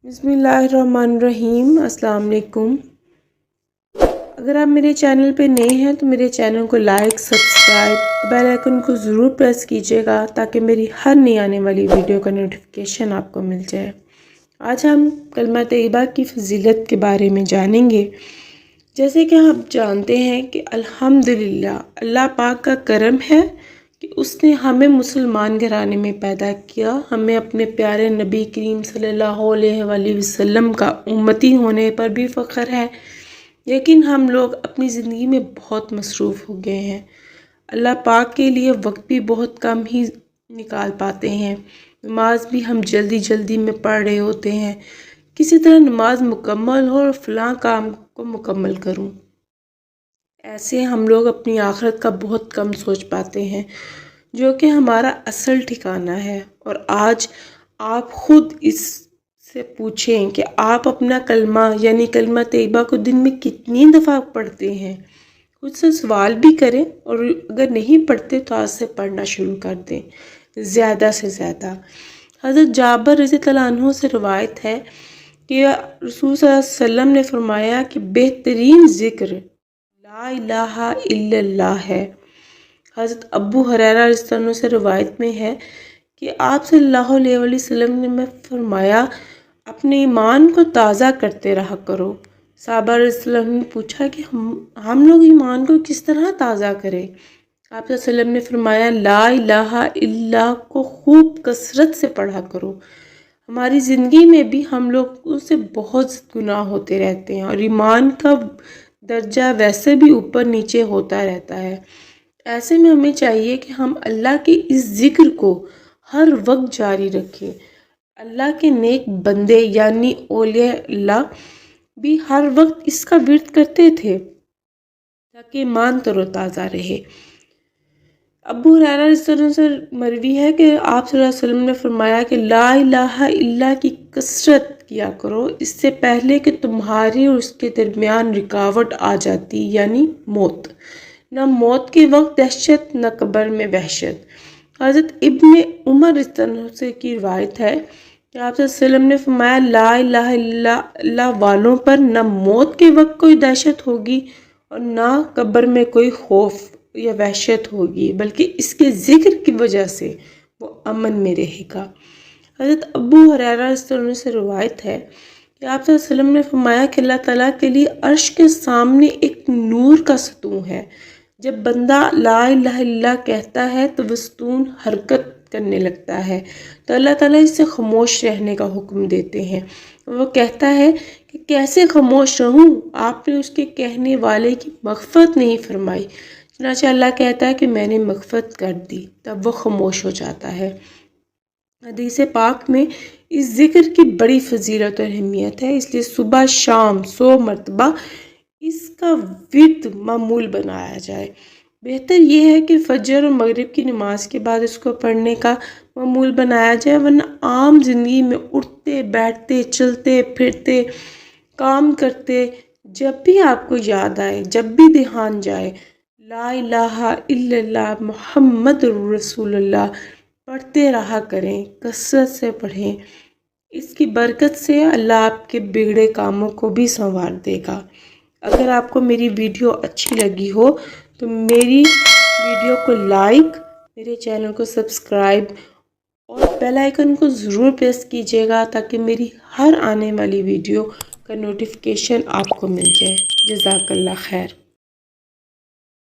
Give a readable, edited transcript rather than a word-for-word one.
بسم اللہ الرحمن الرحیم۔ السلام علیکم۔ اگر آپ میرے چینل پہ نئے ہیں تو میرے چینل کو لائک، سبسکرائب، بیل آئیکن کو ضرور پریس کیجیے گا تاکہ میری ہر نئی آنے والی ویڈیو کا نوٹیفیکیشن آپ کو مل جائے۔ آج ہم کلمہ طیبہ کی فضیلت کے بارے میں جانیں گے۔ جیسے کہ آپ جانتے ہیں کہ الحمدللہ اللہ پاک کا کرم ہے کہ اس نے ہمیں مسلمان گھرانے میں پیدا کیا، ہمیں اپنے پیارے نبی کریم صلی اللہ علیہ وآلہ وسلم کا امتی ہونے پر بھی فخر ہے، لیکن ہم لوگ اپنی زندگی میں بہت مصروف ہو گئے ہیں۔ اللہ پاک کے لیے وقت بھی بہت کم ہی نکال پاتے ہیں۔ نماز بھی ہم جلدی میں پڑھ رہے ہوتے ہیں، کسی طرح نماز مکمل ہو اور فلاں کام کو مکمل کروں۔ ایسے ہم لوگ اپنی آخرت کا بہت کم سوچ پاتے ہیں، جو کہ ہمارا اصل ٹھکانہ ہے۔ اور آج آپ خود اس سے پوچھیں کہ آپ اپنا کلمہ یعنی کلمہ طیبہ کو دن میں کتنی دفعہ پڑھتے ہیں۔ خود سے سوال بھی کریں، اور اگر نہیں پڑھتے تو آج سے پڑھنا شروع کر دیں، زیادہ سے زیادہ۔ حضرت جابر رضی اللہ عنہ سے روایت ہے کہ رسول صلی اللہ علیہ وسلم نے فرمایا کہ بہترین ذکر لا الہ الا اللہ ہے۔ حضرت ابو ہریرہ رضی اللہ عنہ سے روایت میں ہے کہ آپ صلی اللہ علیہ وسلم نے فرمایا اپنے ایمان کو تازہ کرتے رہا کرو۔ صحابہ رضی اللہ عنہ نے پوچھا کہ ہم لوگ ایمان کو کس طرح تازہ کریں؟ آپ صلی اللہ علیہ وسلم نے فرمایا لا الہ الا اللہ کو خوب کثرت سے پڑھا کرو۔ ہماری زندگی میں بھی ہم لوگ سے بہت گناہ ہوتے رہتے ہیں، اور ایمان کا درجہ ویسے بھی اوپر نیچے ہوتا رہتا ہے۔ ایسے میں ہمیں چاہیے کہ ہم اللہ کے اس ذکر کو ہر وقت جاری رکھیں۔ اللہ کے نیک بندے یعنی اولیاء اللہ بھی ہر وقت اس کا ورد کرتے تھے تاکہ ایمان تر و تازہ رہے۔ ابو ہریرہ رضی اللہ عنہ سے مروی ہے کہ آپ صلی اللہ علیہ وسلم نے فرمایا کہ لا الہ الا اللہ کی کثرت کیا کرو، اس سے پہلے کہ تمہاری اور اس کے درمیان رکاوٹ آ جاتی یعنی موت۔ نہ موت کے وقت دہشت، نہ قبر میں وحشت۔ حضرت ابن عمر رضی اللہ عنہ سے کی روایت ہے کہ آپ صلی اللہ علیہ وسلم نے فرمایا لا الہ الا اللہ والوں پر نہ موت کے وقت کوئی دہشت ہوگی اور نہ قبر میں کوئی خوف یا وحشت ہوگی، بلکہ اس کے ذکر کی وجہ سے وہ امن میں رہے گا۔ حضرت ابو ہریرہ رضی اللہ عنہ سے روایت ہے کہ آپ صلی اللہ علیہ وسلم نے فرمایا کہ اللہ تعالیٰ کے لیے عرش کے سامنے ایک نور کا ستون ہے۔ جب بندہ لا الہ الا اللہ کہتا ہے تو وہ ستون حرکت کرنے لگتا ہے، تو اللہ تعالیٰ اس سے خاموش رہنے کا حکم دیتے ہیں۔ وہ کہتا ہے کہ کیسے خاموش رہوں، آپ نے اس کے کہنے والے کی مغفرت نہیں فرمائی۔ چنانچہ اللہ کہتا ہے کہ میں نے مغفرت کر دی، تب وہ خاموش ہو جاتا ہے۔ حدیث پاک میں اس ذکر کی بڑی فضیلت اور اہمیت ہے، اس لیے صبح شام 100 مرتبہ اس کا ورد معمول بنایا جائے۔ بہتر یہ ہے کہ فجر اور مغرب کی نماز کے بعد اس کو پڑھنے کا معمول بنایا جائے، ورنہ عام زندگی میں اٹھتے بیٹھتے چلتے پھرتے کام کرتے جب بھی آپ کو یاد آئے، جب بھی دھیان جائے لا الہ الا اللہ محمد رسول اللہ پڑھتے رہا کریں، کثرت سے پڑھیں۔ اس کی برکت سے اللہ آپ کے بگڑے کاموں کو بھی سنوار دے گا۔ اگر آپ کو میری ویڈیو اچھی لگی ہو تو میری ویڈیو کو لائک، میرے چینل کو سبسکرائب اور بیل آئیکن کو ضرور پریس کیجیے گا تاکہ میری ہر آنے والی ویڈیو کا نوٹیفیکیشن آپ کو مل جائے۔ جزاک اللہ خیر۔